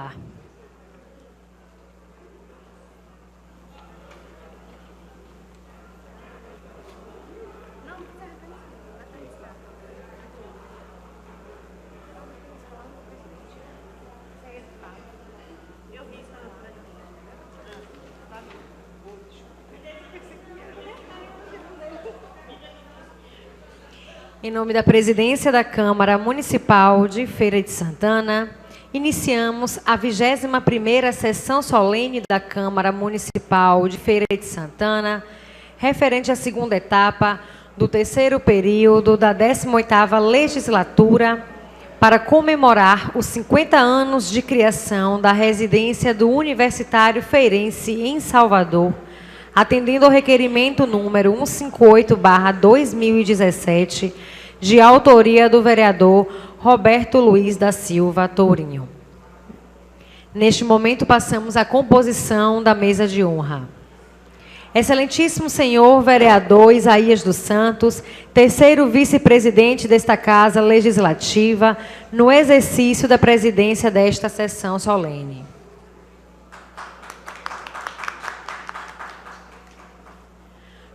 Popular. Em nome da Presidência da Câmara Municipal de Feira de Santana, iniciamos a 21ª sessão solene da Câmara Municipal de Feira de Santana, referente à segunda etapa do terceiro período da 18ª legislatura, para comemorar os 50 anos de criação da residência do Universitário Feirense em Salvador, atendendo ao requerimento número 158/2017, de autoria do vereador Roberto Luiz da Silva Tourinho. Neste momento, passamos à composição da mesa de honra. Excelentíssimo senhor vereador Isaías dos Santos, terceiro vice-presidente desta Casa Legislativa, no exercício da presidência desta sessão solene.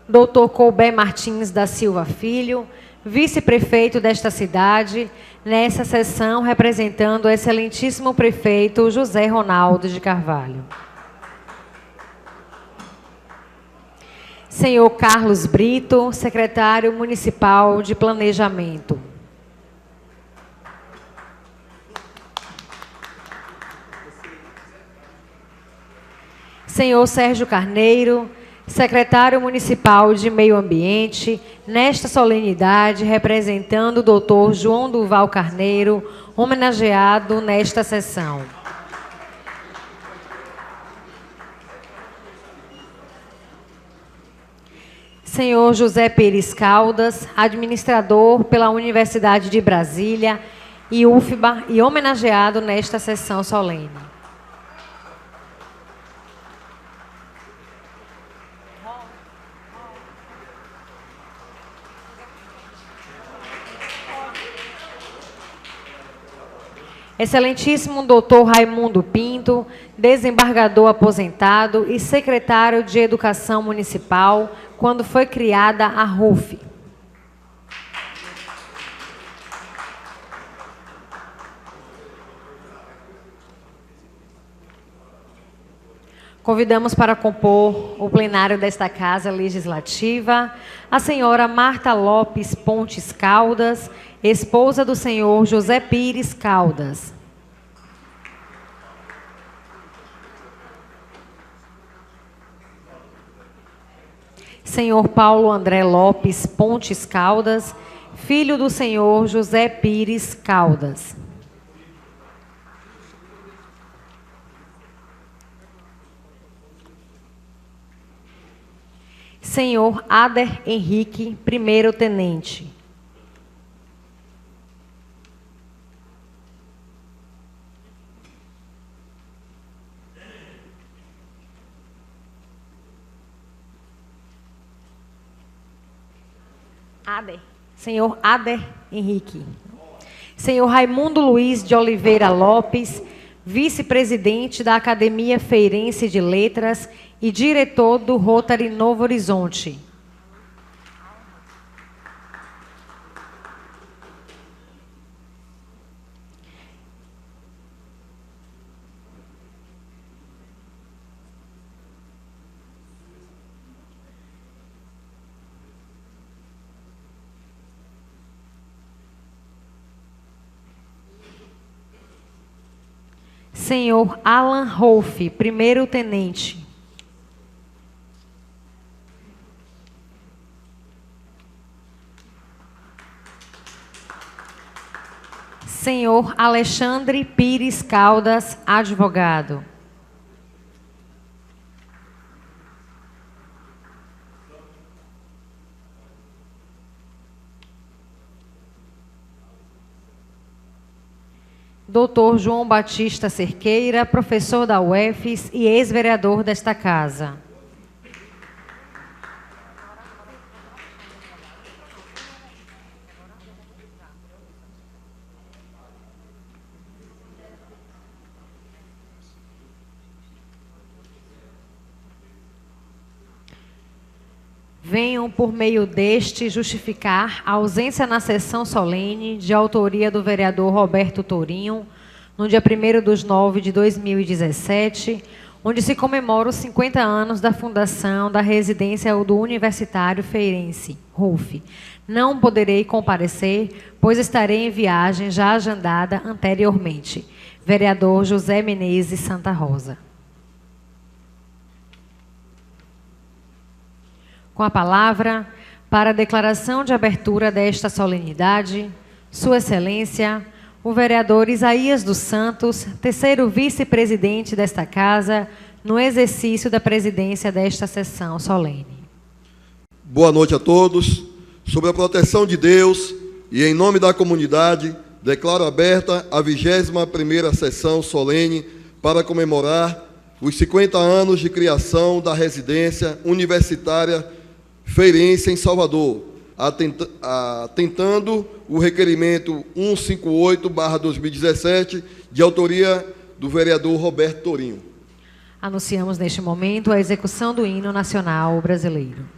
Doutor Colbert Martins da Silva Filho, vice-prefeito desta cidade, nessa sessão representando o excelentíssimo prefeito José Ronaldo de Carvalho. Senhor Carlos Brito, secretário municipal de Planejamento. Senhor Sérgio Carneiro, secretário municipal de Meio Ambiente, nesta solenidade, representando o doutor João Duval Carneiro, homenageado nesta sessão. Senhor José Pires Caldas, administrador pela Universidade de Brasília e UFBA, e homenageado nesta sessão solene. Excelentíssimo doutor Raimundo Pinto, desembargador aposentado e secretário de Educação Municipal, quando foi criada a RUF. Convidamos para compor o plenário desta Casa Legislativa a senhora Marta Lopes Pontes Caldas, esposa do senhor José Pires Caldas. Senhor Paulo André Lopes Pontes Caldas, filho do senhor José Pires Caldas. Senhor Ader Henrique, primeiro-tenente. Senhor Ader Henrique. Senhor Raimundo Luiz de Oliveira Lopes, vice-presidente da Academia Feirense de Letras e diretor do Rotary Novo Horizonte. Senhor Alan Rolfe, primeiro-tenente. Senhor Alexandre Pires Caldas, advogado. Doutor João Batista Cerqueira, professor da UFES e ex-vereador desta casa. venham, por meio deste, justificar a ausência na sessão solene de autoria do vereador Roberto Tourinho, no dia 1º de 9 de 2017, onde se comemora os 50 anos da fundação da residência do Universitário Feirense, RUF. Não poderei comparecer, pois estarei em viagem já agendada anteriormente. Vereador José Menezes Santa Rosa. Com a palavra, para a declaração de abertura desta solenidade, Sua Excelência, o vereador Isaías dos Santos, terceiro vice-presidente desta Casa, no exercício da presidência desta sessão solene. Boa noite a todos. Sob a proteção de Deus e em nome da comunidade, declaro aberta a 21ª sessão solene para comemorar os 50 anos de criação da residência universitária Feirense em Salvador, atentando o requerimento 158/2017, de autoria do vereador Roberto Tourinho. Anunciamos neste momento a execução do hino nacional brasileiro.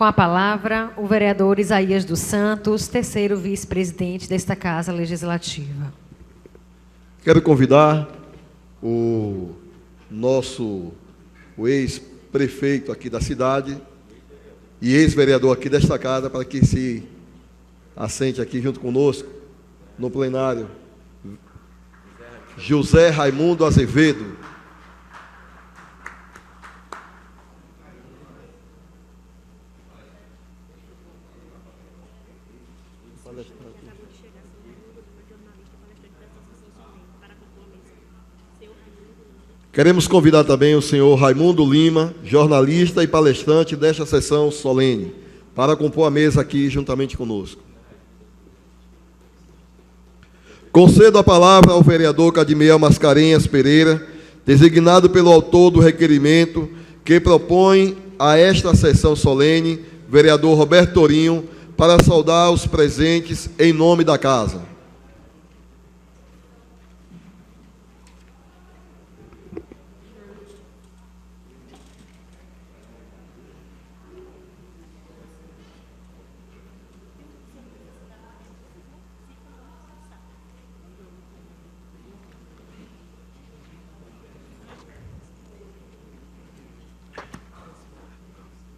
a palavra o vereador Isaías dos Santos, terceiro vice-presidente desta Casa Legislativa. Quero convidar o ex-prefeito aqui da cidade e ex-vereador aqui desta casa para que se assente aqui junto conosco no plenário. José Raimundo Azevedo. Queremos convidar também o senhor Raimundo Lima, jornalista e palestrante desta sessão solene, para compor a mesa aqui juntamente conosco. Concedo a palavra ao vereador Cadmiel Mascarenhas Pereira, designado pelo autor do requerimento, que propõe a esta sessão solene, vereador Roberto Torinho, para saudar os presentes em nome da casa.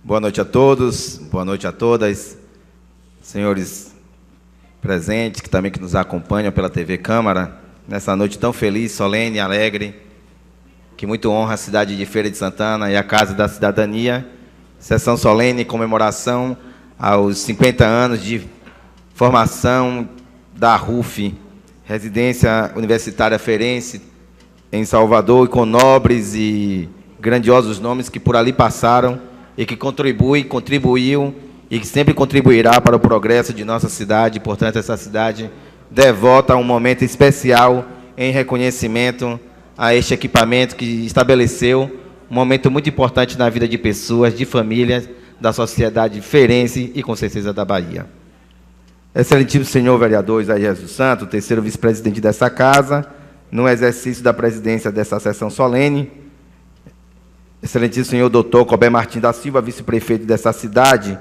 Boa noite a todos, boa noite a todas, senhores presentes, que também nos acompanham pela TV Câmara, nessa noite tão feliz, solene e alegre, que muito honra a cidade de Feira de Santana e a Casa da Cidadania, sessão solene em comemoração aos 50 anos de formação da RUF, Residência Universitária Feirense, em Salvador, e com nobres e grandiosos nomes que por ali passaram, e que contribuiu e que sempre contribuirá para o progresso de nossa cidade. Portanto, essa cidade devota um momento especial em reconhecimento a este equipamento que estabeleceu um momento muito importante na vida de pessoas, de famílias, da sociedade feirense e, com certeza, da Bahia. Excelentíssimo senhor vereador Isaías dos Santos, terceiro vice-presidente dessa casa, no exercício da presidência dessa sessão solene, excelentíssimo senhor doutor Colbert Martins da Silva, vice-prefeito dessa cidade,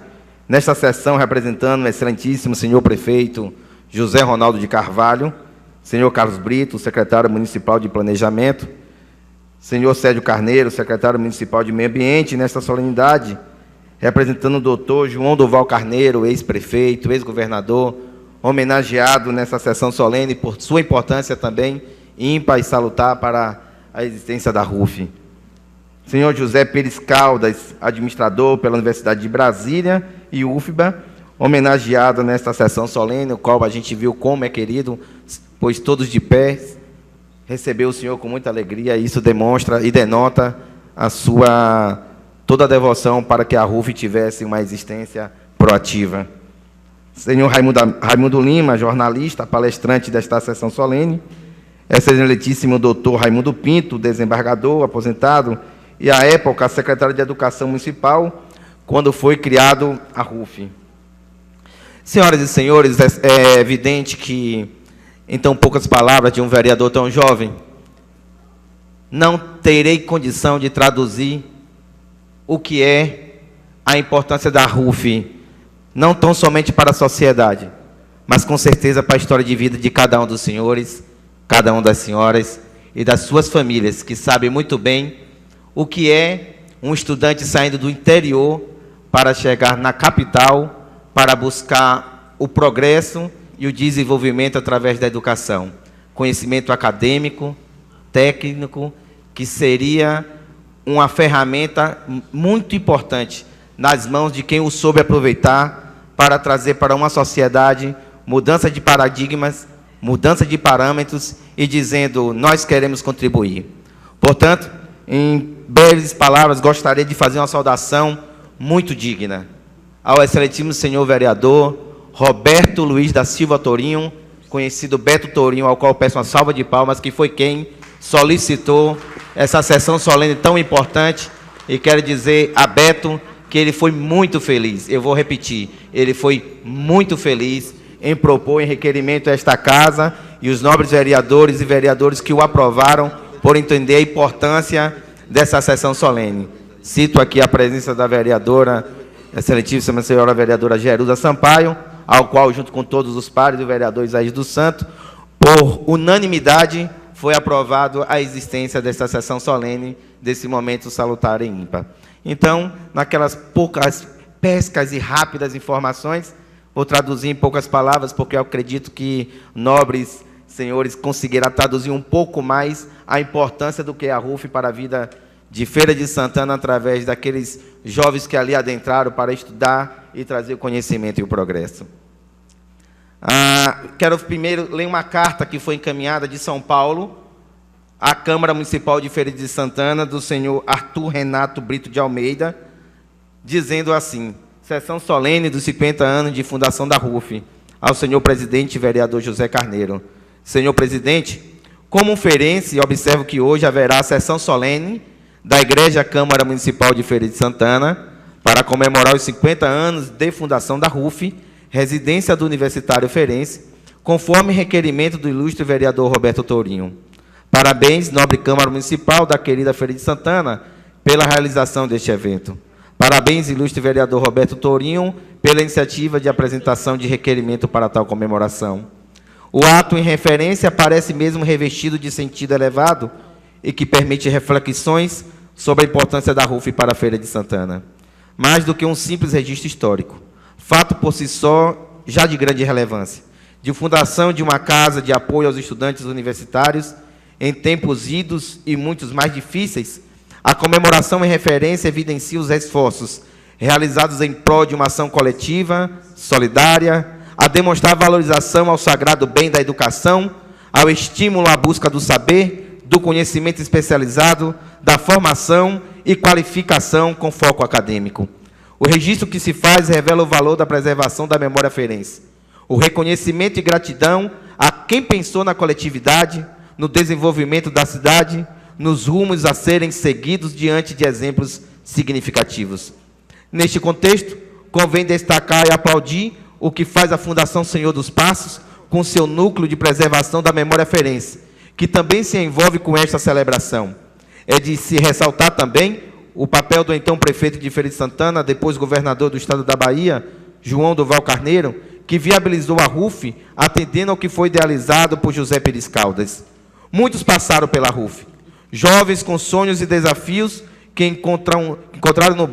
nesta sessão representando o excelentíssimo senhor prefeito José Ronaldo de Carvalho, senhor Carlos Brito, secretário municipal de Planejamento, senhor Sérgio Carneiro, secretário municipal de Meio Ambiente, nesta solenidade, representando o doutor João Duval Carneiro, ex-prefeito, ex-governador, homenageado nessa sessão solene por sua importância também ímpar e salutar para a existência da RUF. Senhor José Pires Caldas, administrador pela Universidade de Brasília e UFBA, homenageado nesta sessão solene, o qual a gente viu como é querido, pois todos de pé recebeu o senhor com muita alegria, e isso demonstra e denota a sua toda a devoção para que a RUF tivesse uma existência proativa. Senhor Raimundo Lima, jornalista, palestrante desta sessão solene, excelentíssimo doutor Raimundo Pinto, desembargador, aposentado, e, à época, secretário de Educação Municipal, quando foi criado a RUF. Senhoras e senhores, é evidente que, em tão poucas palavras de um vereador tão jovem, não terei condição de traduzir o que é a importância da RUF, não tão somente para a sociedade, mas, com certeza, para a história de vida de cada um dos senhores, cada uma das senhoras e das suas famílias, que sabem muito bem o que é um estudante saindo do interior para chegar na capital, para buscar o progresso e o desenvolvimento através da educação. Conhecimento acadêmico, técnico, que seria uma ferramenta muito importante nas mãos de quem o soube aproveitar para trazer para uma sociedade mudança de paradigmas, mudança de parâmetros e dizendo, nós queremos contribuir. Portanto, em breves palavras, gostaria de fazer uma saudação muito digna ao excelentíssimo senhor vereador Roberto Luiz da Silva Torinho, conhecido Beto Torinho, ao qual peço uma salva de palmas, que foi quem solicitou essa sessão solene tão importante, e quero dizer a Beto que ele foi muito feliz, eu vou repetir, ele foi muito feliz em propor em requerimento a esta casa, e os nobres vereadores e vereadores que o aprovaram, por entender a importância dessa sessão solene. Cito aqui a presença da vereadora excelentíssima senhora vereadora Gerusa Sampaio, ao qual, junto com todos os pares, o vereador Isaías dos Santos, por unanimidade, foi aprovado a existência desta sessão solene, desse momento salutar e ímpar. Então, naquelas poucas pescas e rápidas informações, vou traduzir em poucas palavras, porque eu acredito que nobres senhores conseguirão traduzir um pouco mais a importância do que é a RUF para a vida de Feira de Santana, através daqueles jovens que ali adentraram para estudar e trazer o conhecimento e o progresso. Quero primeiro ler uma carta que foi encaminhada de São Paulo à Câmara Municipal de Feira de Santana, do senhor Arthur Renato Brito de Almeida, dizendo assim: sessão solene dos 50 anos de fundação da RUF, ao senhor presidente vereador José Carneiro. Senhor presidente, como feirense, observo que hoje haverá sessão solene da Igreja Câmara Municipal de Feira de Santana para comemorar os 50 anos de fundação da RUF, residência do universitário feirense, conforme requerimento do ilustre vereador Roberto Tourinho. Parabéns, nobre Câmara Municipal da querida Feira de Santana, pela realização deste evento. Parabéns, ilustre vereador Roberto Tourinho, pela iniciativa de apresentação de requerimento para tal comemoração. O ato em referência parece mesmo revestido de sentido elevado e que permite reflexões sobre a importância da RUF para a Feira de Santana. Mais do que um simples registro histórico, fato por si só já de grande relevância, de fundação de uma casa de apoio aos estudantes universitários em tempos idos e muitos mais difíceis, a comemoração em referência evidencia os esforços realizados em prol de uma ação coletiva, solidária, a demonstrar valorização ao sagrado bem da educação, ao estímulo à busca do saber, do conhecimento especializado, da formação e qualificação com foco acadêmico. O registro que se faz revela o valor da preservação da memória feirense, o reconhecimento e gratidão a quem pensou na coletividade, no desenvolvimento da cidade, nos rumos a serem seguidos diante de exemplos significativos. Neste contexto, convém destacar e aplaudir o que faz a Fundação Senhor dos Passos com seu núcleo de preservação da memória feirense, que também se envolve com esta celebração. É de se ressaltar também o papel do então prefeito de Feira de Santana, depois governador do estado da Bahia, João Duval Carneiro, que viabilizou a RUF, atendendo ao que foi idealizado por José Pires Caldas. Muitos passaram pela RUF, jovens com sonhos e desafios que encontraram no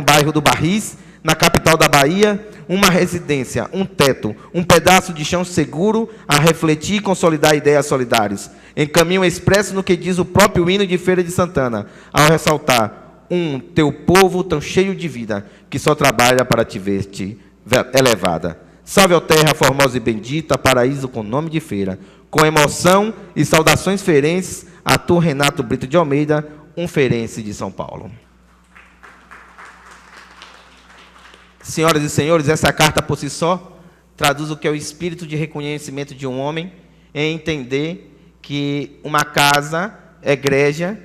bairro do Barris, na capital da Bahia, uma residência, um teto, um pedaço de chão seguro a refletir e consolidar ideias solidárias, em caminho expresso no que diz o próprio hino de Feira de Santana, ao ressaltar: teu povo tão cheio de vida, que só trabalha para te ver-te elevada. Salve, ó terra formosa e bendita, paraíso com nome de feira. Com emoção e saudações feirenses, Arthur Renato Brito de Almeida, um feirense de São Paulo. Senhoras e senhores, essa carta por si só traduz o que é o espírito de reconhecimento de um homem em entender que uma casa egrégia,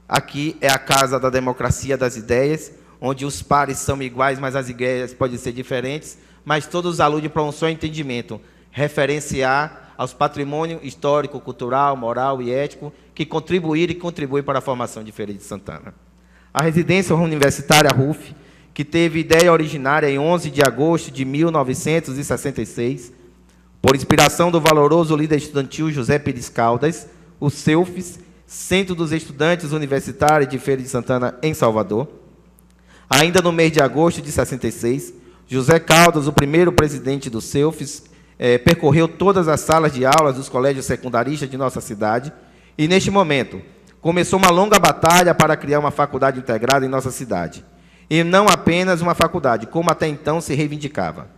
aqui é a casa da democracia das ideias, onde os pares são iguais, mas as ideias podem ser diferentes, mas todos aludem para um só entendimento, referenciar aos patrimônio histórico, cultural, moral e ético que contribuem para a formação de Feira de Santana. A residência universitária RUF, que teve ideia originária em 11 de agosto de 1966, por inspiração do valoroso líder estudantil José Pires Caldas, o CEUFES, Centro dos Estudantes Universitários de Feira de Santana, em Salvador. Ainda no mês de agosto de 66, José Caldas, o primeiro presidente do CEUFES, percorreu todas as salas de aulas dos colégios secundaristas de nossa cidade e, neste momento, começou uma longa batalha para criar uma faculdade integrada em nossa cidade. E não apenas uma faculdade, como até então se reivindicava,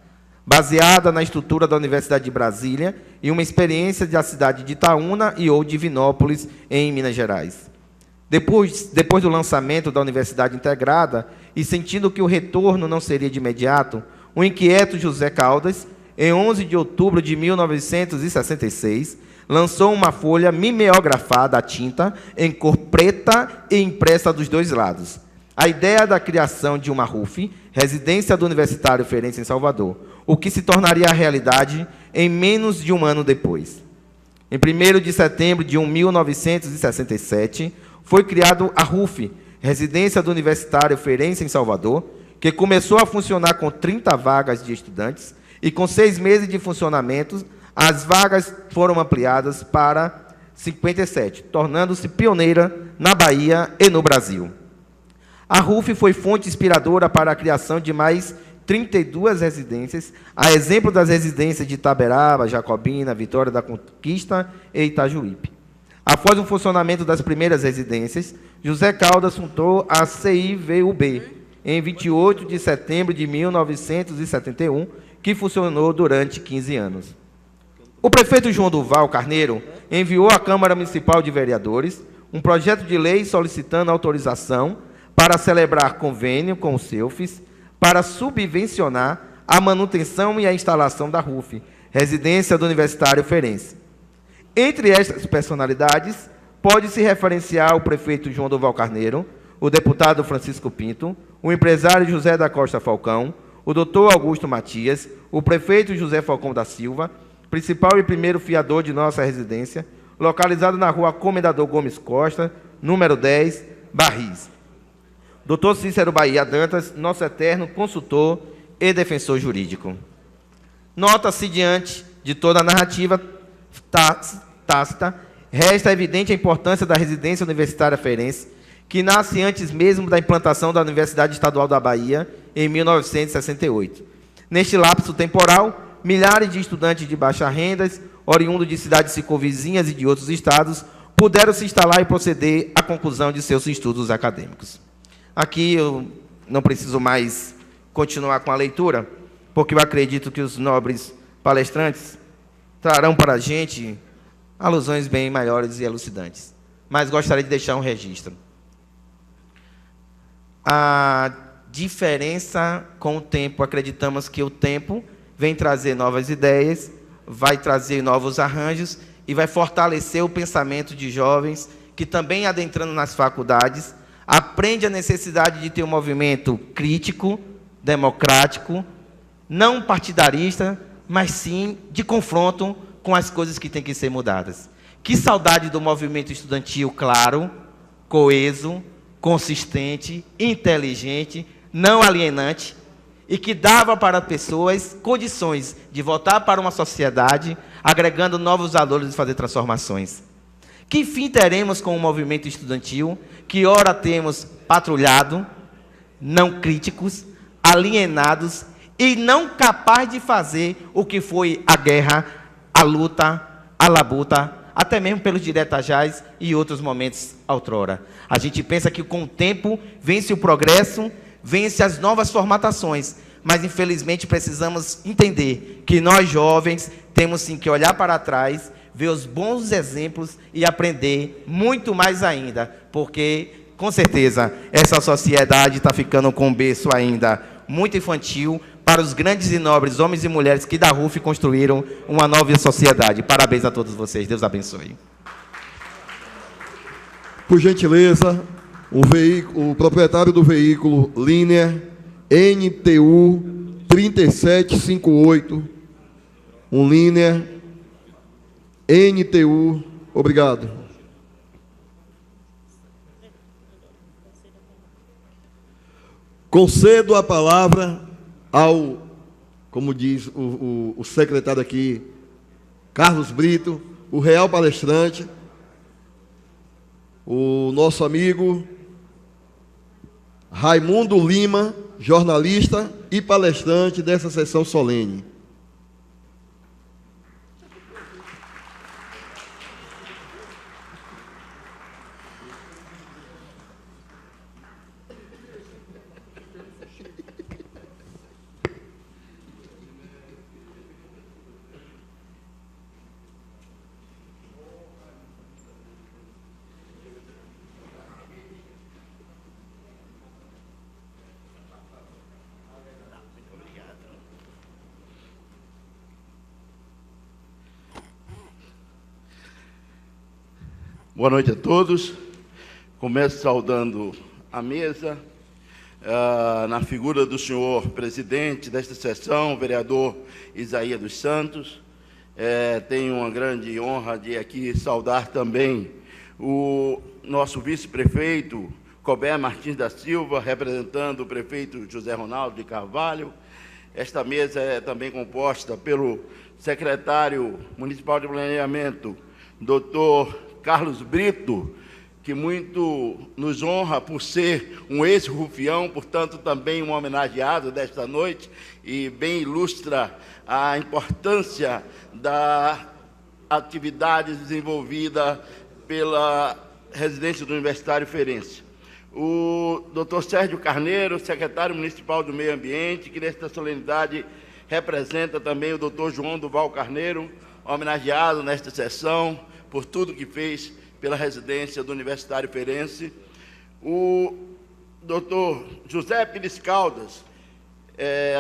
baseada na estrutura da Universidade de Brasília e uma experiência da cidade de Itaúna e ou Divinópolis, em Minas Gerais. Depois do lançamento da Universidade Integrada, e sentindo que o retorno não seria de imediato, o inquieto José Caldas, em 11 de outubro de 1966, lançou uma folha mimeografada a tinta, em cor preta e impressa dos dois lados. A ideia da criação de uma RUF, residência do Universitário Feirense em Salvador, o que se tornaria a realidade em menos de um ano depois. Em 1º de setembro de 1967, foi criado a RUF, residência do Universitário Feirense em Salvador, que começou a funcionar com 30 vagas de estudantes e com 6 meses de funcionamento, as vagas foram ampliadas para 57, tornando-se pioneira na Bahia e no Brasil. A RUF foi fonte inspiradora para a criação de mais 32 residências, a exemplo das residências de Itaberaba, Jacobina, Vitória da Conquista e Itajuípe. Após o funcionamento das primeiras residências, José Caldas fundou a CIVUB, em 28 de setembro de 1971, que funcionou durante 15 anos. O prefeito João Duval Carneiro enviou à Câmara Municipal de Vereadores um projeto de lei solicitando autorização para celebrar convênio com o CEUFES para subvencionar a manutenção e a instalação da RUF, residência do Universitário Feirense. Entre estas personalidades, pode-se referenciar o prefeito João Duval Carneiro, o deputado Francisco Pinto, o empresário José da Costa Falcão, o doutor Augusto Matias, o prefeito José Falcão da Silva, principal e primeiro fiador de nossa residência, localizado na rua Comendador Gomes Costa, número 10, Barris. Dr. Cícero Bahia Dantas, nosso eterno consultor e defensor jurídico. Nota-se, diante de toda a narrativa tácita, resta evidente a importância da residência universitária feirense, que nasce antes mesmo da implantação da Universidade Estadual da Bahia, em 1968. Neste lapso temporal, milhares de estudantes de baixa renda, oriundos de cidades circunvizinhas e de outros estados, puderam se instalar e proceder à conclusão de seus estudos acadêmicos. Aqui eu não preciso mais continuar com a leitura, porque eu acredito que os nobres palestrantes trarão para a gente alusões bem maiores e elucidantes. Mas gostaria de deixar um registro. A diferença com o tempo, acreditamos que o tempo vem trazer novas ideias, vai trazer novos arranjos e vai fortalecer o pensamento de jovens que também adentrando nas faculdades, aprende a necessidade de ter um movimento crítico, democrático, não partidarista, mas sim de confronto com as coisas que têm que ser mudadas. Que saudade do movimento estudantil claro, coeso, consistente, inteligente, não alienante, e que dava para pessoas condições de voltar para uma sociedade, agregando novos valores e fazer transformações. Que fim teremos com o movimento estudantil, que ora temos patrulhado, não críticos, alienados e não capaz de fazer o que foi a guerra, a luta, a labuta, até mesmo pelos diretajais e outros momentos outrora. A gente pensa que com o tempo vence o progresso, vence as novas formatações, mas infelizmente precisamos entender que nós jovens temos sim que olhar para trás, ver os bons exemplos e aprender muito mais ainda, porque, com certeza, essa sociedade está ficando com um berço ainda muito infantil para os grandes e nobres homens e mulheres que da RUF construíram uma nova sociedade. Parabéns a todos vocês. Deus abençoe. Por gentileza, o proprietário do veículo Linear NTU 3758, um Linear NTU, obrigado. Concedo a palavra ao, como diz o secretário aqui, Carlos Brito, o real palestrante, o nosso amigo Raimundo Lima, jornalista e palestrante dessa sessão solene. Boa noite a todos. Começo saudando a mesa, na figura do senhor presidente desta sessão, o vereador Isaías dos Santos. Tenho uma grande honra de aqui saudar também o nosso vice-prefeito, Colbert Martins da Silva, representando o prefeito José Ronaldo de Carvalho. Esta mesa é também composta pelo secretário municipal de planejamento, doutor Carlos Brito, que muito nos honra por ser um ex-rufião, portanto, também um homenageado desta noite, e bem ilustra a importância da atividade desenvolvida pela residência do Universitário Feirense. O doutor Sérgio Carneiro, secretário municipal do Meio Ambiente, que nesta solenidade representa também o doutor João Duval Carneiro, homenageado nesta sessão por tudo que fez pela residência do Universitário Feirense. O doutor José Pires Caldas,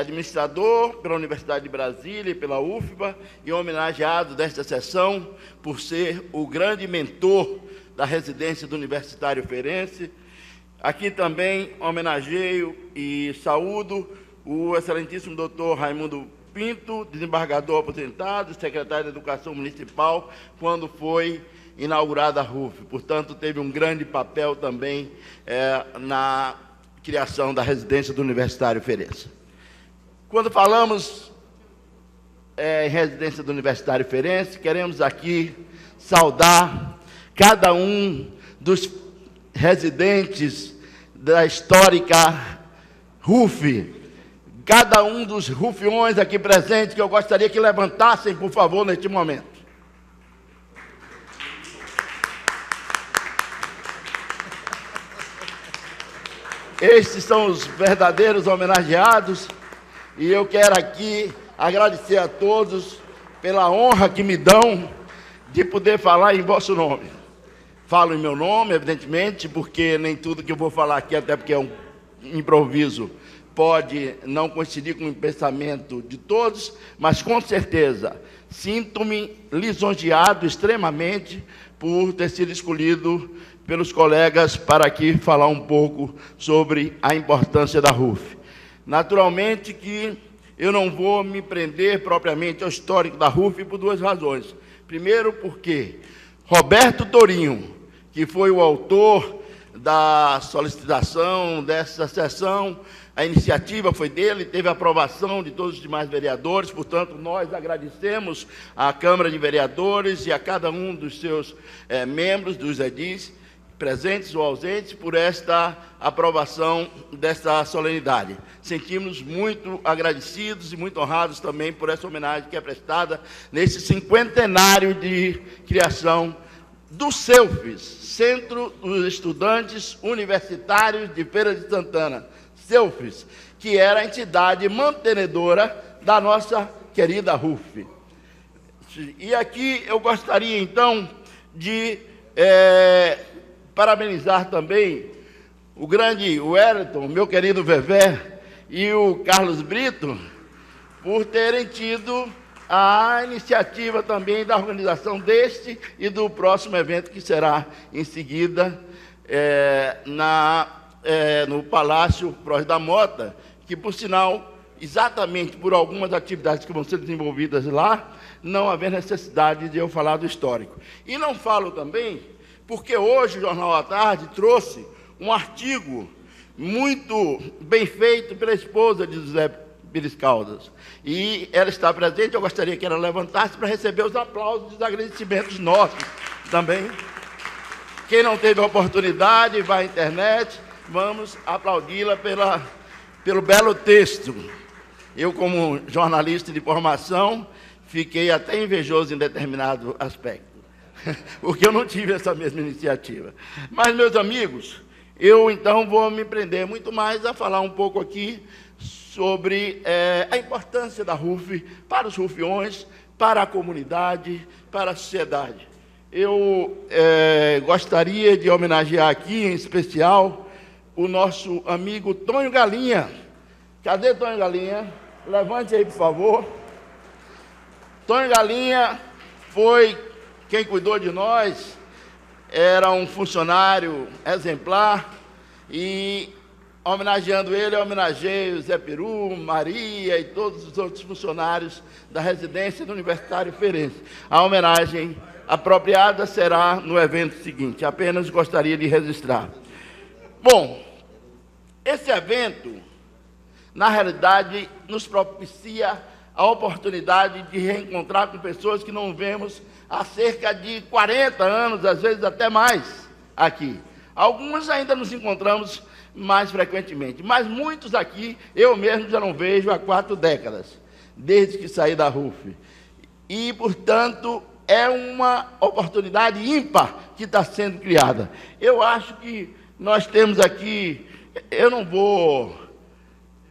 administrador pela Universidade de Brasília e pela UFBA, e homenageado desta sessão por ser o grande mentor da residência do Universitário Feirense. Aqui também homenageio e saúdo o excelentíssimo doutor Raimundo Pinto, desembargador aposentado, secretário de Educação Municipal, quando foi inaugurada a RUF. Portanto, teve um grande papel também na criação da residência do Universitário Feirense. Quando falamos em residência do Universitário Feirense, queremos aqui saudar cada um dos residentes da histórica RUF, cada um dos rufiões aqui presentes, que eu gostaria que levantassem, por favor, neste momento. Estes são os verdadeiros homenageados, e eu quero aqui agradecer a todos pela honra que me dão de poder falar em vosso nome. Falo em meu nome, evidentemente, porque nem tudo que eu vou falar aqui, até porque é um improviso, pode não coincidir com o pensamento de todos, mas com certeza sinto-me lisonjeado extremamente por ter sido escolhido pelos colegas para aqui falar um pouco sobre a importância da RUF. Naturalmente que eu não vou me prender propriamente ao histórico da RUF por duas razões. Primeiro, porque Roberto Torinho, que foi o autor da solicitação dessa sessão, a iniciativa foi dele, teve a aprovação de todos os demais vereadores, portanto, nós agradecemos à Câmara de Vereadores e a cada um dos seus membros, dos edis, presentes ou ausentes, por esta aprovação desta solenidade. Sentimos muito agradecidos e muito honrados também por essa homenagem que é prestada nesse cinquentenário de criação do CEUFES, Centro dos Estudantes Universitários de Feira de Santana, CEUFES, que era a entidade mantenedora da nossa querida RUF. E aqui eu gostaria, então, de parabenizar também o grande Wellington, meu querido Vevé, e o Carlos Brito, por terem tido a iniciativa também da organização deste e do próximo evento, que será em seguida no Palácio Prós da Mota, que, por sinal, exatamente por algumas atividades que vão ser desenvolvidas lá, não haver necessidade de eu falar do histórico. E não falo também porque hoje o Jornal à Tarde trouxe um artigo muito bem feito pela esposa de José Pires Caldas. E ela está presente, eu gostaria que ela levantasse para receber os aplausos e os agradecimentos nossos também. Quem não teve a oportunidade, vai à internet, vamos aplaudi-la pelo belo texto. Eu, como jornalista de formação, fiquei até invejoso em determinado aspecto, porque eu não tive essa mesma iniciativa. Mas, meus amigos, eu então vou me prender muito mais a falar um pouco aqui sobre a importância da RUF para os rufiões, para a comunidade, para a sociedade. Eu gostaria de homenagear aqui, em especial, o nosso amigo Tonho Galinha. Cadê Tonho Galinha? Levante aí, por favor. Tonho Galinha foi quem cuidou de nós, era um funcionário exemplar, e homenageando ele, eu homenageio Zé Peru, Maria e todos os outros funcionários da residência do Universitário Feirense. A homenagem apropriada será no evento seguinte, apenas gostaria de registrar. Bom, esse evento, na realidade, nos propicia a oportunidade de reencontrar com pessoas que não vemos há cerca de 40 anos, às vezes até mais, aqui. Alguns ainda nos encontramos mais frequentemente, mas muitos aqui, eu mesmo já não vejo há 4 décadas, desde que saí da RUF. E, portanto, é uma oportunidade ímpar que está sendo criada. Eu acho que nós temos aqui, eu não vou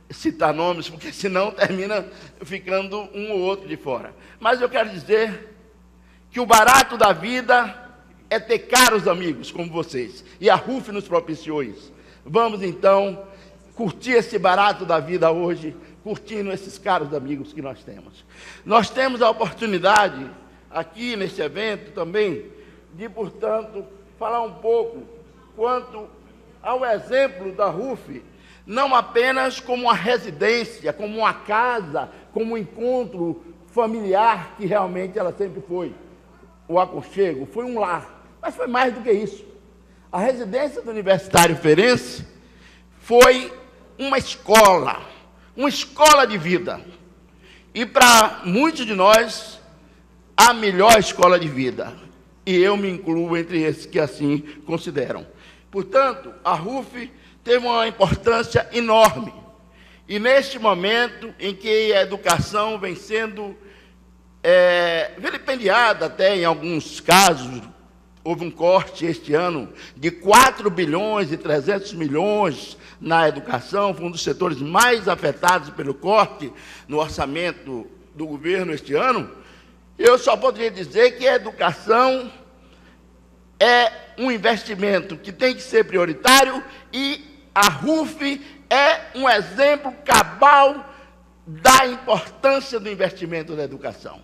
citar nomes, porque senão termina ficando um ou outro de fora. Mas eu quero dizer que o barato da vida é ter caros amigos como vocês. E a RUF nos propiciou isso. Vamos, então, curtir esse barato da vida hoje, curtindo esses caros amigos que nós temos. Nós temos a oportunidade, aqui nesse evento também, de, portanto, falar um pouco quanto ao exemplo da RUF, não apenas como uma residência, como uma casa, como um encontro familiar, que realmente ela sempre foi. O aconchego foi um lar, mas foi mais do que isso. A residência do Universitário Feirense foi uma escola de vida. E para muitos de nós, a melhor escola de vida. E eu me incluo entre esses que assim consideram. Portanto, a RUF teve uma importância enorme. E neste momento em que a educação vem sendo vilipendiada até em alguns casos, houve um corte este ano de 4 bilhões e 300 milhões na educação, foi um dos setores mais afetados pelo corte no orçamento do governo este ano. Eu só poderia dizer que a educação é um investimento que tem que ser prioritário e a RUF é um exemplo cabal da importância do investimento na educação.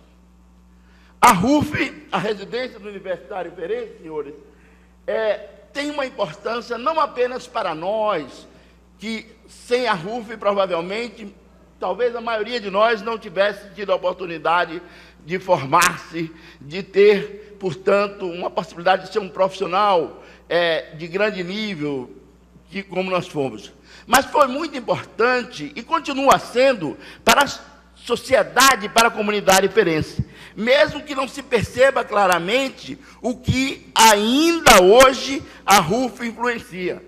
A RUF, a residência do Universitário Feirense, senhores, tem uma importância não apenas para nós, que sem a RUF, provavelmente, talvez a maioria de nós não tivesse tido a oportunidade de formar-se, de ter, portanto, uma possibilidade de ser um profissional de grande nível, como nós fomos. Mas foi muito importante e continua sendo para a sociedade, para a comunidade feirense, mesmo que não se perceba claramente o que ainda hoje a RUF influencia.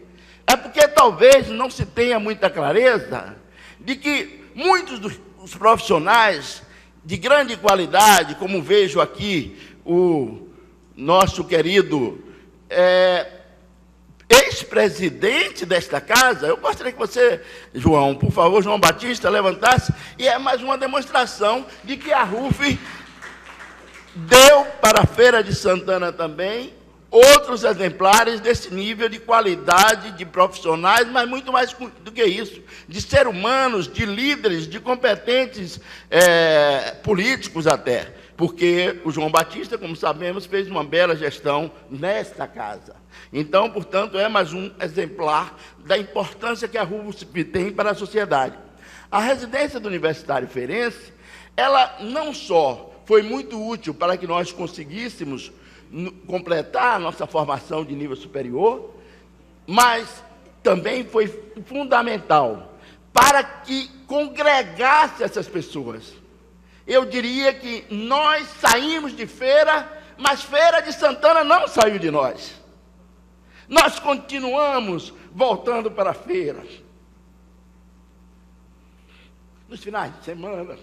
É porque talvez não se tenha muita clareza de que muitos dos profissionais de grande qualidade, como vejo aqui o nosso querido ex-presidente desta casa, eu gostaria que você, João, por favor, João Batista, levantasse, e é mais uma demonstração de que a RUF deu para a Feira de Santana também outros exemplares desse nível de qualidade, de profissionais, mas muito mais do que isso, de seres humanos, de líderes, de competentes políticos até, porque o João Batista, como sabemos, fez uma bela gestão nesta casa. Então, portanto, é mais um exemplar da importância que a RUF tem para a sociedade. A residência do Universitário Feirense, ela não só foi muito útil para que nós conseguíssemos completar a nossa formação de nível superior, mas também foi fundamental para que congregasse essas pessoas. Eu diria que nós saímos de feira, mas Feira de Santana não saiu de nós. Nós continuamos voltando para a feira. Nos finais de semana,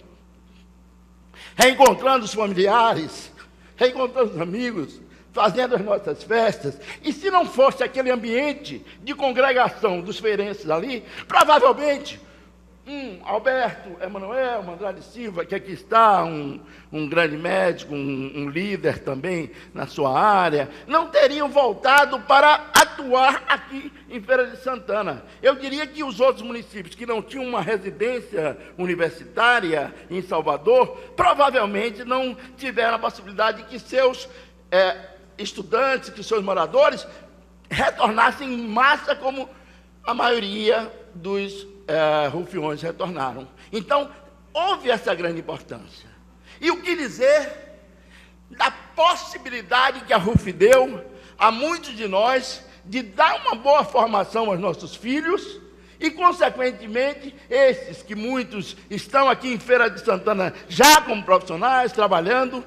reencontrando os familiares, reencontrando os amigos, fazendo as nossas festas. E se não fosse aquele ambiente de congregação dos feirenses ali, provavelmente Alberto Emanuel Andrade Silva, que aqui está, um grande médico, um líder também na sua área, não teriam voltado para atuar aqui em Feira de Santana. Eu diria que os outros municípios que não tinham uma residência universitária em Salvador, provavelmente não tiveram a possibilidade de que seus estudantes, que seus moradores, retornassem em massa como a maioria dos rufiões retornaram. Então, houve essa grande importância. E o que dizer da possibilidade que a RUF deu a muitos de nós de dar uma boa formação aos nossos filhos e, consequentemente, esses que muitos estão aqui em Feira de Santana já como profissionais, trabalhando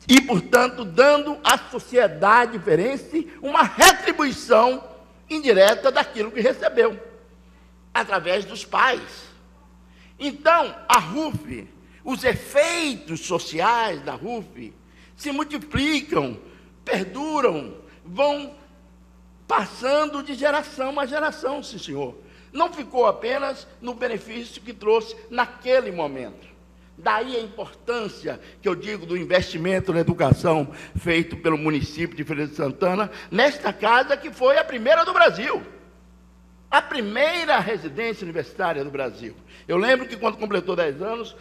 e, portanto, dando à sociedade diferente uma retribuição indireta daquilo que recebeu, através dos pais. Então, a RUF, os efeitos sociais da RUF se multiplicam, perduram, vão passando de geração a geração, sim, senhor. Não ficou apenas no benefício que trouxe naquele momento. Daí a importância, que eu digo, do investimento na educação feito pelo município de Feira de Santana, nesta casa que foi a primeira do Brasil. A primeira residência universitária do Brasil. Eu lembro que quando completou 10 anos,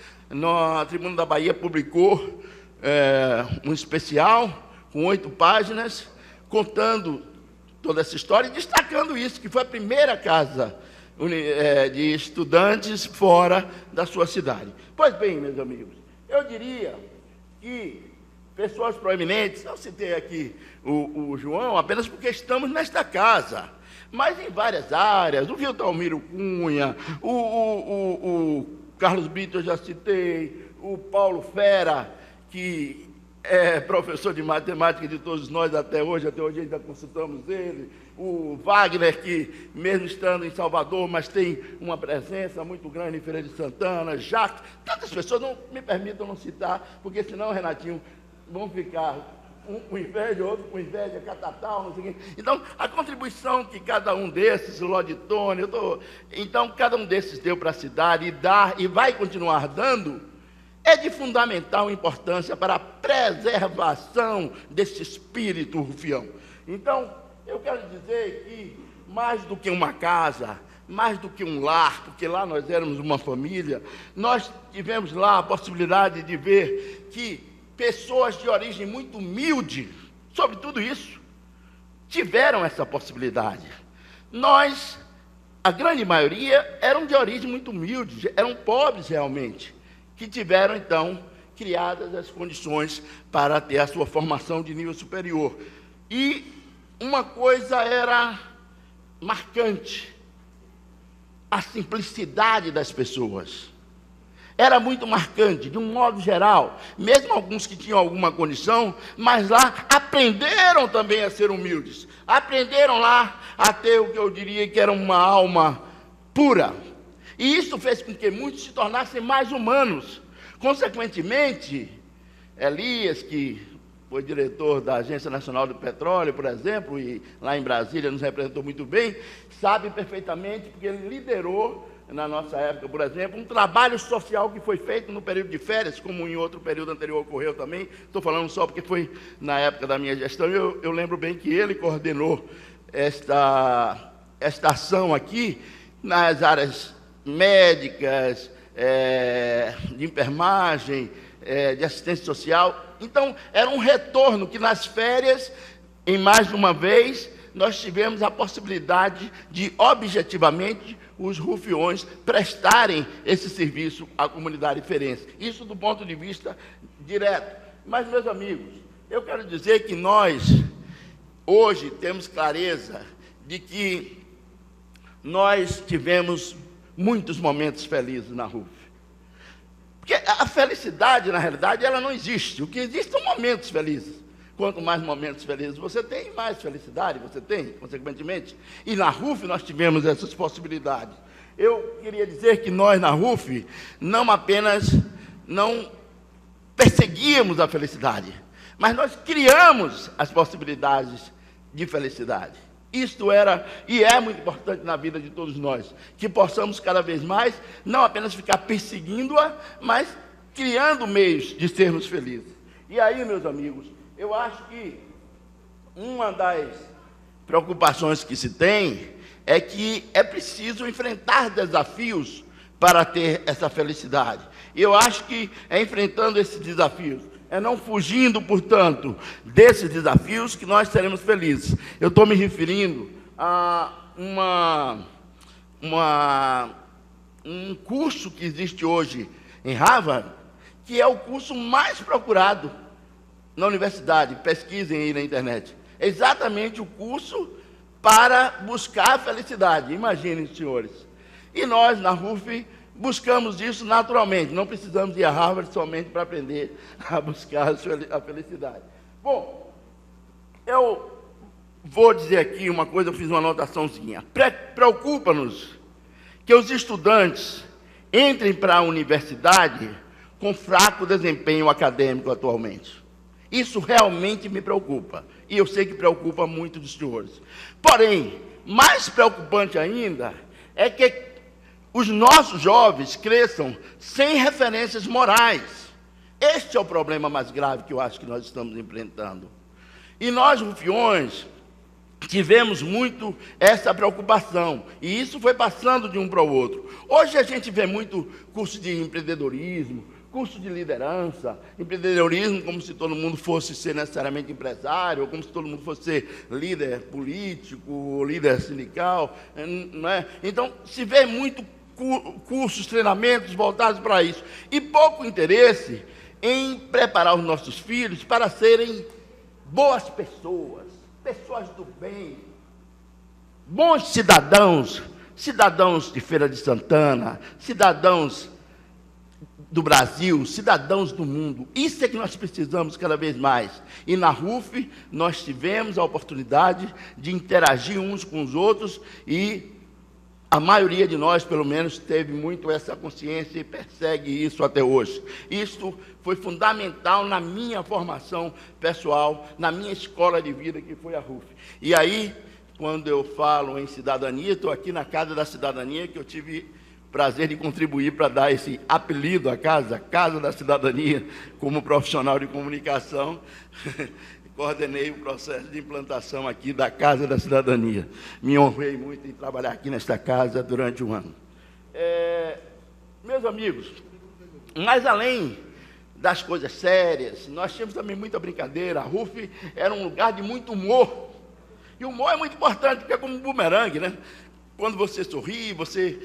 a Tribuna da Bahia publicou um especial com 8 páginas, contando toda essa história e destacando isso, que foi a primeira casa de estudantes fora da sua cidade. Pois bem, meus amigos, eu diria que pessoas proeminentes, eu citei aqui o João, apenas porque estamos nesta casa, mas em várias áreas, o Viltalmiro Cunha, o Carlos Brito eu já citei, o Paulo Fera, que é professor de matemática de todos nós até hoje ainda consultamos ele, o Wagner, que mesmo estando em Salvador, mas tem uma presença muito grande em Feira de Santana, Jacques, tantas pessoas, não me permitam não citar, porque senão, Renatinho, vão ficar um com inveja, outro com inveja, catatal, não sei o quê. Então, a contribuição que cada um desses, o Loditone, então, cada um desses deu para a cidade, e vai continuar dando, é de fundamental importância para a preservação desse espírito rufião. Então, eu quero dizer que, mais do que uma casa, mais do que um lar, porque lá nós éramos uma família, nós tivemos lá a possibilidade de ver que pessoas de origem muito humilde, sobre tudo isso, tiveram essa possibilidade. Nós, a grande maioria, eram de origem muito humilde, eram pobres realmente, que tiveram, então, criadas as condições para ter a sua formação de nível superior. E uma coisa era marcante: a simplicidade das pessoas. Era muito marcante, de um modo geral, mesmo alguns que tinham alguma condição, mas lá aprenderam também a ser humildes, aprenderam lá a ter o que eu diria que era uma alma pura, e isso fez com que muitos se tornassem mais humanos. Consequentemente, Elias, que foi diretor da Agência Nacional do Petróleo, por exemplo, e lá em Brasília nos representou muito bem, sabe perfeitamente, porque ele liderou, na nossa época, por exemplo, um trabalho social que foi feito no período de férias, como em outro período anterior ocorreu também. Estou falando só porque foi na época da minha gestão. Eu lembro bem que ele coordenou esta ação aqui, nas áreas médicas, de enfermagem, de assistência social. Então, era um retorno que nas férias, em mais de uma vez, nós tivemos a possibilidade de, objetivamente, os rufiões prestarem esse serviço à comunidade feirense. Isso do ponto de vista direto. Mas, meus amigos, eu quero dizer que nós, hoje, temos clareza de que nós tivemos muitos momentos felizes na RUF. Porque a felicidade, na realidade, ela não existe. O que existe são momentos felizes. Quanto mais momentos felizes você tem, mais felicidade você tem, consequentemente. E na RUF nós tivemos essas possibilidades. Eu queria dizer que nós, na RUF, não apenas não perseguíamos a felicidade, mas nós criamos as possibilidades de felicidade. Isto era e é muito importante na vida de todos nós, que possamos cada vez mais, não apenas ficar perseguindo-a, mas criando meios de sermos felizes. E aí, meus amigos, eu acho que uma das preocupações que se tem é que é preciso enfrentar desafios para ter essa felicidade. E eu acho que é enfrentando esses desafios, é não fugindo, portanto, desses desafios que nós seremos felizes. Eu estou me referindo a um curso que existe hoje em Harvard, que é o curso mais procurado na universidade. Pesquisem aí na internet. exatamente o curso para buscar a felicidade. Imaginem, senhores. E nós, na RUF, buscamos isso naturalmente. Não precisamos ir a Harvard somente para aprender a buscar a felicidade. Bom, eu vou dizer aqui uma coisa, eu fiz uma anotaçãozinha. Preocupa-nos que os estudantes entrem para a universidade com fraco desempenho acadêmico atualmente. Isso realmente me preocupa. E eu sei que preocupa muito dos senhores. Porém, mais preocupante ainda é que os nossos jovens cresçam sem referências morais. Este é o problema mais grave que eu acho que nós estamos enfrentando. E nós, rufiões, tivemos muito essa preocupação, e isso foi passando de um para o outro. Hoje a gente vê muito curso de empreendedorismo, curso de liderança, empreendedorismo como se todo mundo fosse ser necessariamente empresário, ou como se todo mundo fosse ser líder político, líder sindical, não é? Então, se vê muito cursos, treinamentos voltados para isso, e pouco interesse em preparar os nossos filhos para serem boas pessoas, pessoas do bem, bons cidadãos, cidadãos de Feira de Santana, cidadãos do Brasil, cidadãos do mundo. Isso é que nós precisamos cada vez mais. E na RUF nós tivemos a oportunidade de interagir uns com os outros e a maioria de nós, pelo menos, teve muito essa consciência e persegue isso até hoje. Isso foi fundamental na minha formação pessoal, na minha escola de vida, que foi a RUF. E aí, quando eu falo em cidadania, estou aqui na Casa da Cidadania, que eu tive prazer de contribuir para dar esse apelido à casa, Casa da Cidadania, como profissional de comunicação. Coordenei o processo de implantação aqui da Casa da Cidadania. Me honrei muito em trabalhar aqui nesta casa durante um ano. Meus amigos, mas além das coisas sérias, nós tínhamos também muita brincadeira. A RUF era um lugar de muito humor. E o humor é muito importante, porque é como um bumerangue, né? Quando você sorri, você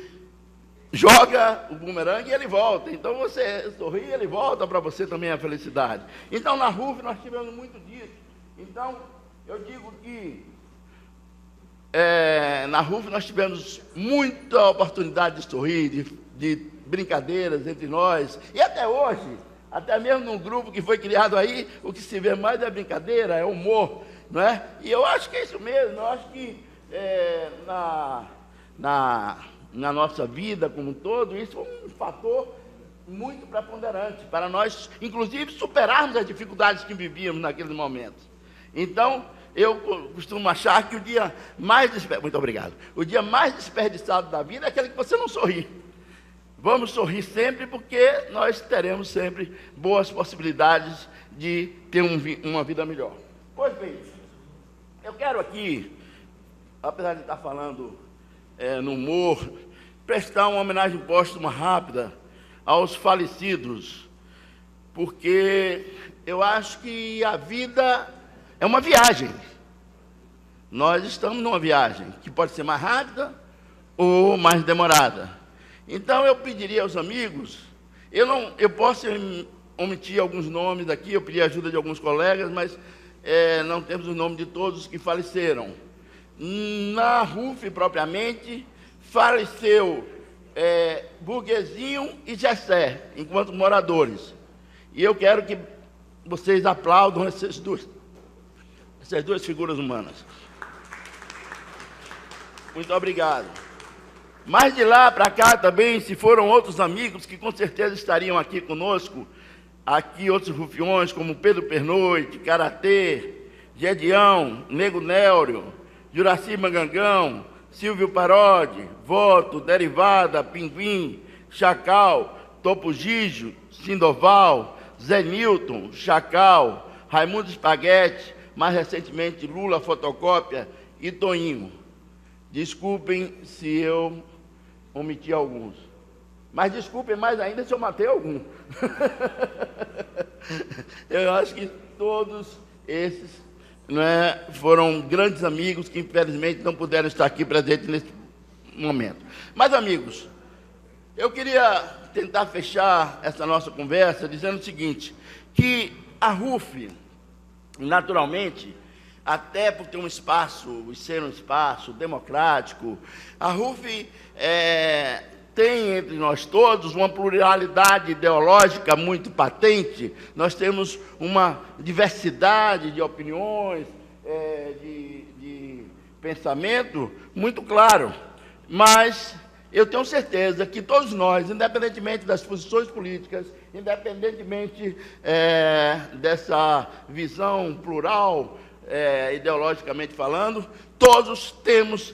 joga o bumerangue e ele volta. Então, você sorri e ele volta para você também a felicidade. Então, na RUF nós tivemos muito disso. Então, eu digo que na RUF nós tivemos muita oportunidade de sorrir, de brincadeiras entre nós. E até hoje, até mesmo num grupo que foi criado aí, o que se vê mais é brincadeira, é humor, não é? E eu acho que é isso mesmo. Eu acho que na nossa vida como um todo, isso é um fator muito preponderante para nós, inclusive, superarmos as dificuldades que vivíamos naqueles momentos. Então, eu costumo achar que o dia mais muito obrigado, o dia mais desperdiçado da vida é aquele que você não sorri. Vamos sorrir sempre, porque nós teremos sempre boas possibilidades de ter uma vida melhor. Pois bem, eu quero aqui, apesar de estar falando no humor, prestar uma homenagem póstuma rápida aos falecidos, porque eu acho que a vida é uma viagem. Nós estamos numa viagem que pode ser mais rápida ou mais demorada. Então, eu pediria aos amigos, eu posso omitir alguns nomes aqui, eu pedi ajuda de alguns colegas, mas não temos o nome de todos que faleceram. Na RUF, propriamente, faleceu Burguesinho e Gessé, enquanto moradores. E eu quero que vocês aplaudam essas duas figuras humanas. Muito obrigado. Mas de lá para cá também se foram outros amigos que com certeza estariam aqui conosco, aqui outros rufiões como Pedro Pernoite, Karatê, Gedião, Nego Néurio, Juraci Mangangão, Silvio Parodi, Voto, Derivada, Pinguim, Chacal, Topo Gijo, Sindoval, Zé Nilton, Chacal, Raimundo Espaguete, mais recentemente Lula Fotocópia e Toninho. Desculpem se eu omiti alguns, mas desculpem mais ainda se eu matei algum. Eu acho que todos esses foram grandes amigos que infelizmente não puderam estar aqui presentes nesse momento. Mas, amigos, eu queria tentar fechar essa nossa conversa dizendo o seguinte, que a RUF, naturalmente, até por ter um espaço, e ser um espaço democrático, a RUF tem entre nós todos uma pluralidade ideológica muito patente. Nós temos uma diversidade de opiniões, de pensamento muito claro. Mas eu tenho certeza que todos nós, independentemente das posições políticas, independentemente dessa visão plural, ideologicamente falando, todos temos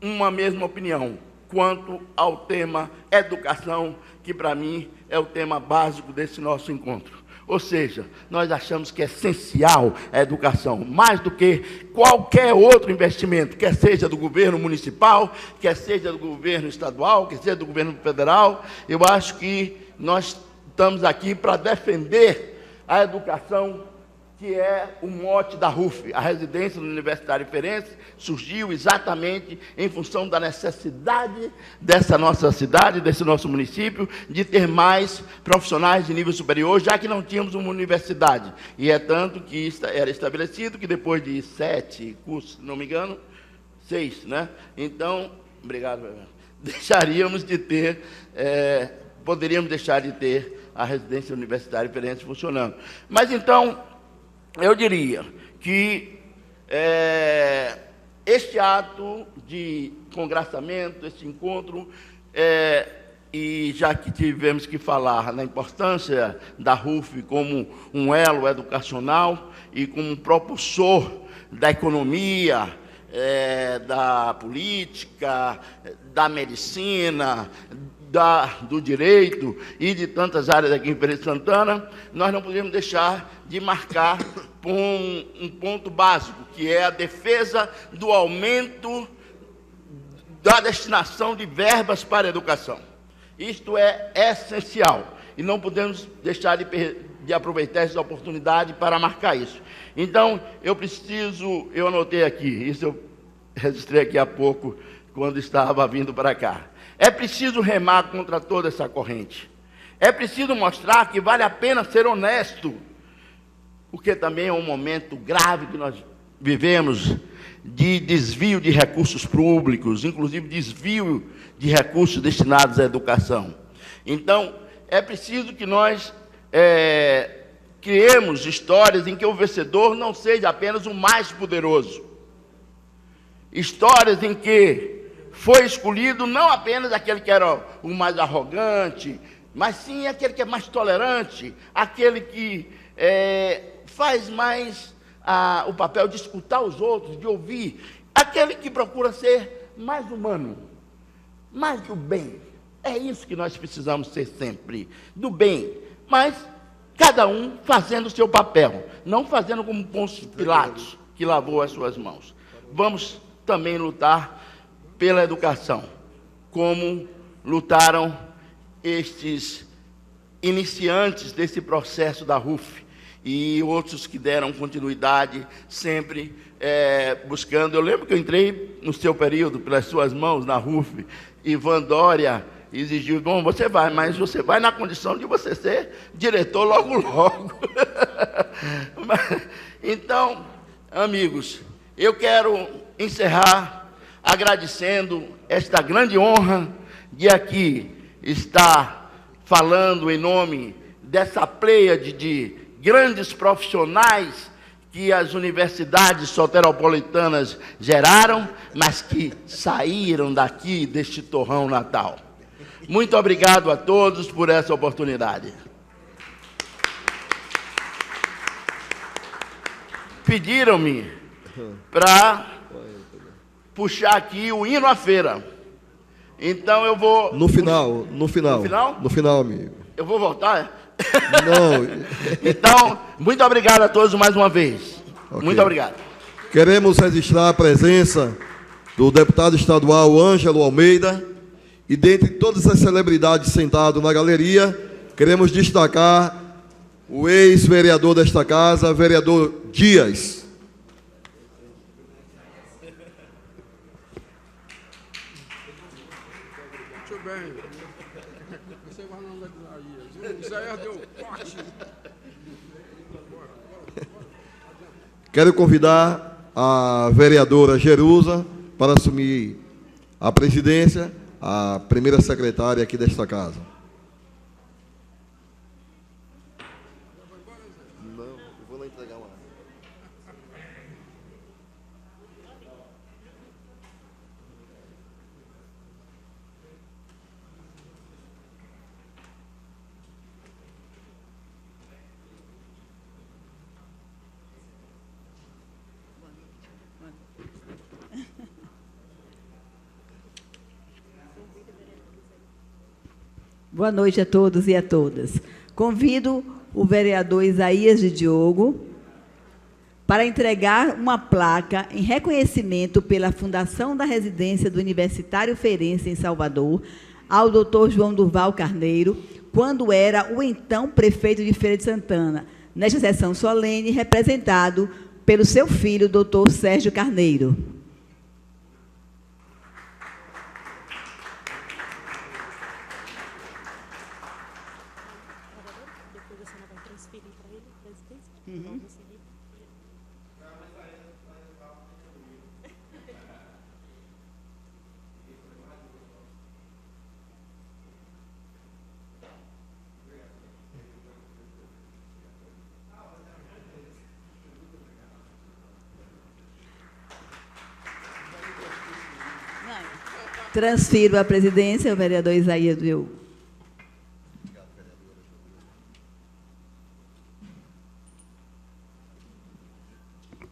uma mesma opinião quanto ao tema educação, que para mim é o tema básico desse nosso encontro. Ou seja, nós achamos que é essencial a educação, mais do que qualquer outro investimento, quer seja do governo municipal, quer seja do governo estadual, quer seja do governo federal. Eu acho que nós estamos aqui para defender a educação, que é o mote da RUF. A residência universitária Ferense surgiu exatamente em função da necessidade dessa nossa cidade, desse nosso município, de ter mais profissionais de nível superior, já que não tínhamos uma universidade. E é tanto que era estabelecido que depois de 7 cursos, se não me engano, 6, né? Então, obrigado, deixaríamos de ter, poderíamos deixar de ter a residência universitária Ferense funcionando. Mas, então, eu diria que este ato de congraçamento, este encontro, e já que tivemos que falar na importância da RUF como um elo educacional e como um propulsor da economia, da política, da medicina, do direito e de tantas áreas aqui em Feira de Santana, nós não podemos deixar de marcar um ponto básico, que é a defesa do aumento da destinação de verbas para a educação. Isto é essencial e não podemos deixar de aproveitar essa oportunidade para marcar isso. Então, eu anotei aqui, isso eu registrei aqui há pouco, quando estava vindo para cá. É preciso remar contra toda essa corrente. É preciso mostrar que vale a pena ser honesto, porque também é um momento grave que nós vivemos de desvio de recursos públicos, inclusive desvio de recursos destinados à educação. Então, é preciso que nós criemos histórias em que o vencedor não seja apenas o mais poderoso. Histórias em que foi escolhido não apenas aquele que era o mais arrogante, mas sim aquele que é mais tolerante, aquele que faz mais o papel de escutar os outros, de ouvir, aquele que procura ser mais humano, mais do bem. É isso que nós precisamos ser sempre, do bem, mas cada um fazendo o seu papel, não fazendo como Pôncio Pilatos, que lavou as suas mãos. Vamos também lutar pela educação, como lutaram estes iniciantes desse processo da RUF e outros que deram continuidade, sempre buscando. Eu lembro que eu entrei no seu período, pelas suas mãos, na RUF, Ivan Dória exigiu, bom, você vai, mas você vai na condição de você ser diretor logo, logo. Então, amigos, eu quero encerrar agradecendo esta grande honra de aqui estar falando em nome dessa pleiade de grandes profissionais que as universidades soteropolitanas geraram, mas que saíram daqui deste torrão natal. Muito obrigado a todos por essa oportunidade. Pediram-me para puxar aqui o hino à feira. Então eu vou... No final, amigo. Eu vou voltar? Não. Então, muito obrigado a todos mais uma vez. Okay. Muito obrigado. Queremos registrar a presença do deputado estadual Ângelo Almeida e, dentre todas as celebridades sentadas na galeria, queremos destacar o ex-vereador desta casa, vereador Dias. Você vai não aí. Isaías deu corte. Quero convidar a vereadora Jerusa para assumir a presidência, a primeira secretária aqui desta casa. Não, eu vou lá entregar uma. Boa noite a todos e a todas. Convido o vereador Isaías de Diogo para entregar uma placa em reconhecimento pela Fundação da Residência do Universitário Feirense em Salvador ao Dr. João Durval Carneiro, quando era o então prefeito de Feira de Santana, nesta sessão solene, representado pelo seu filho, Dr. Sérgio Carneiro. Transfiro a presidência ao vereador Isaías de Diogo.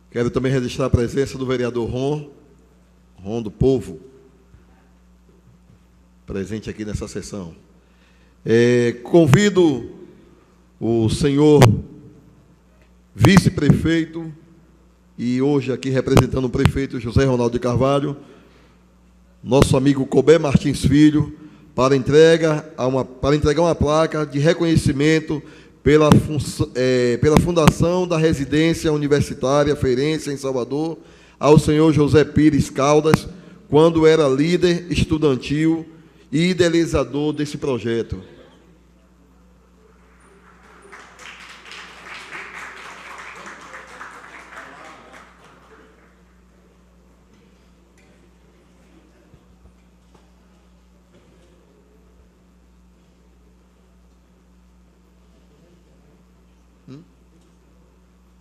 Quero também registrar a presença do vereador Ron do Povo, presente aqui nessa sessão. Convido o senhor vice-prefeito, e hoje aqui representando o prefeito José Ronaldo de Carvalho, nosso amigo Cobé Martins Filho, para entregar uma placa de reconhecimento pela Fundação da Residência Universitária Feirense em Salvador, ao senhor José Pires Caldas, quando era líder estudantil e idealizador desse projeto.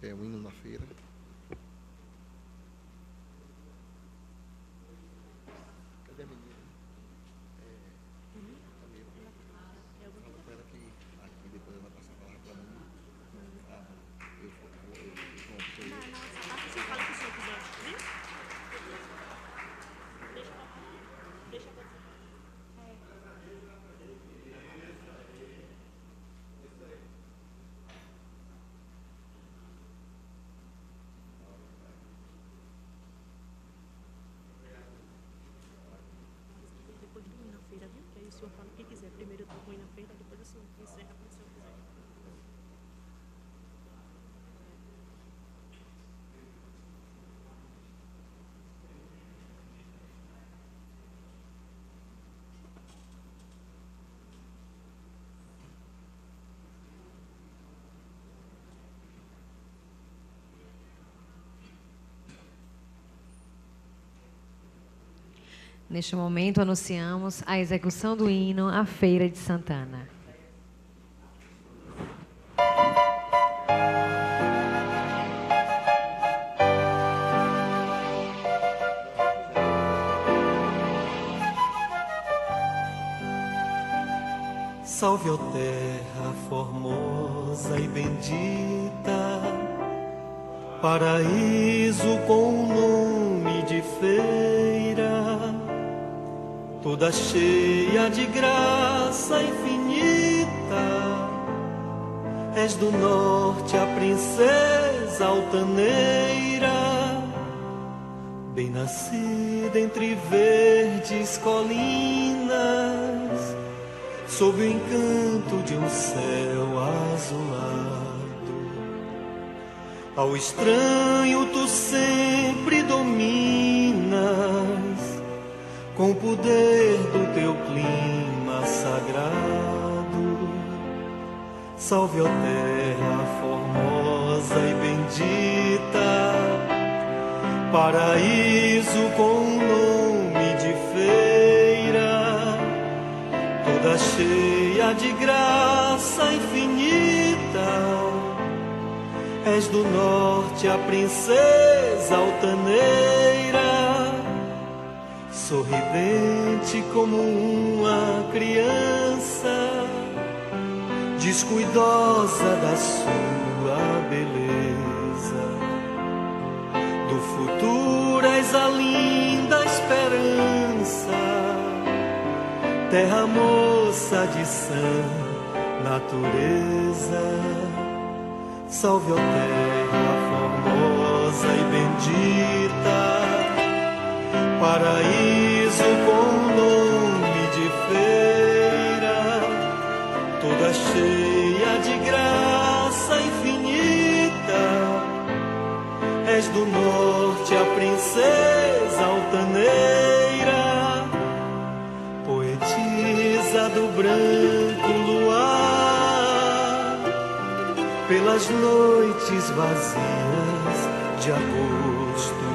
É o hino na feira. Cadê a menina? Fala para ela que aqui depois ela vai passar a palavra para mim. O senhor fala o que quiser. Primeiro eu toco na feira, depois o senhor encerra como o senhor quiser. Neste momento, anunciamos a execução do hino à Feira de Santana. Salve, ó terra formosa e bendita, paraíso com o nome de feira, toda cheia de graça infinita. És do norte a princesa altaneira, bem nascida entre verdes colinas, sob o encanto de um céu azulado. Ao estranho tu sempre dominas, com o poder do teu clima sagrado. Salve, ó terra formosa e bendita, paraíso com nome de feira, toda cheia de graça infinita. És do norte a princesa altaneira, sorridente como uma criança, descuidosa da sua beleza. Do futuro és a linda esperança, terra moça de sã natureza. Salve, ó terra formosa e bendita, paraíso com nome de feira, toda cheia de graça infinita. És do norte a princesa altaneira, poetisa do branco luar, pelas noites vazias de agosto,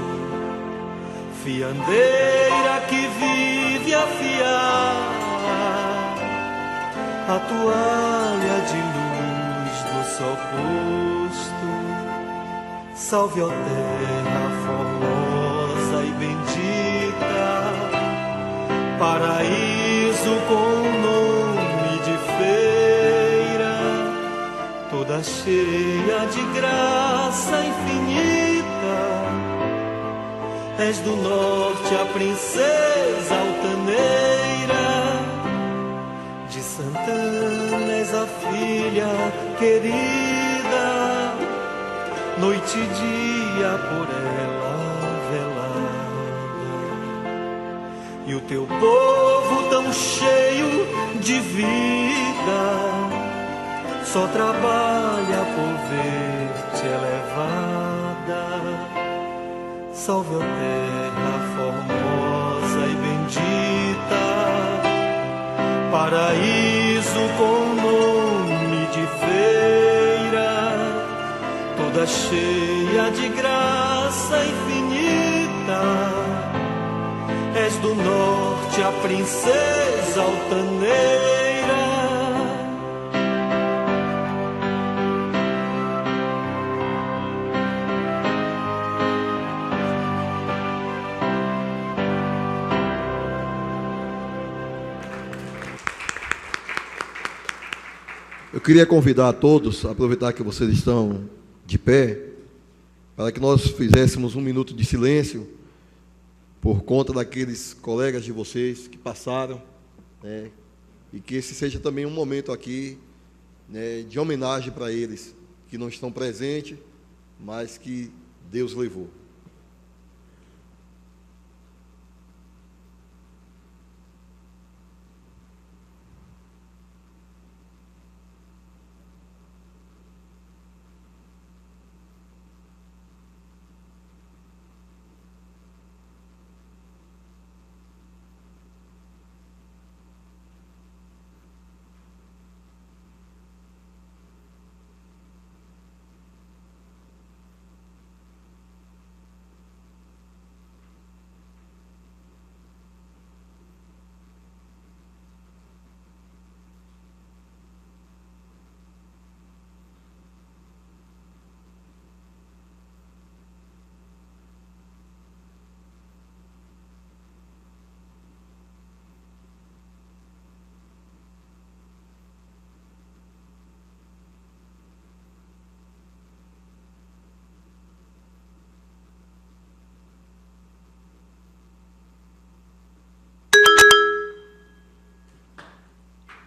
fiandeira que vive a fiar a toalha de luz do sol posto. Salve, ó terra formosa e bendita, paraíso com nome de feira, toda cheia de graça infinita. És do norte a princesa altaneira, de Santana és a filha querida, noite e dia por ela velada. E o teu povo tão cheio de vida só trabalha por ver-te elevada. Salve, ó terra formosa e bendita, paraíso com nome de feira, toda cheia de graça infinita. És do norte a princesa altaneira. Eu queria convidar a todos, aproveitar que vocês estão de pé, para que nós fizéssemos um minuto de silêncio por conta daqueles colegas de vocês que passaram, né, e que esse seja também um momento aqui, né, de homenagem para eles, que não estão presentes, mas que Deus levou.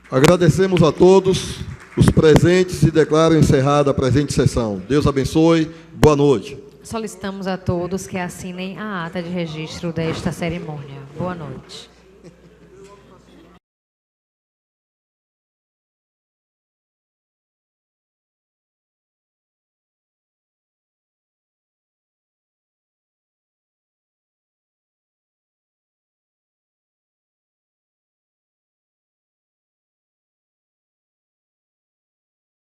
Agradecemos a todos os presentes e declaro encerrada a presente sessão. Deus abençoe. Boa noite. Solicitamos a todos que assinem a ata de registro desta cerimônia. Boa noite.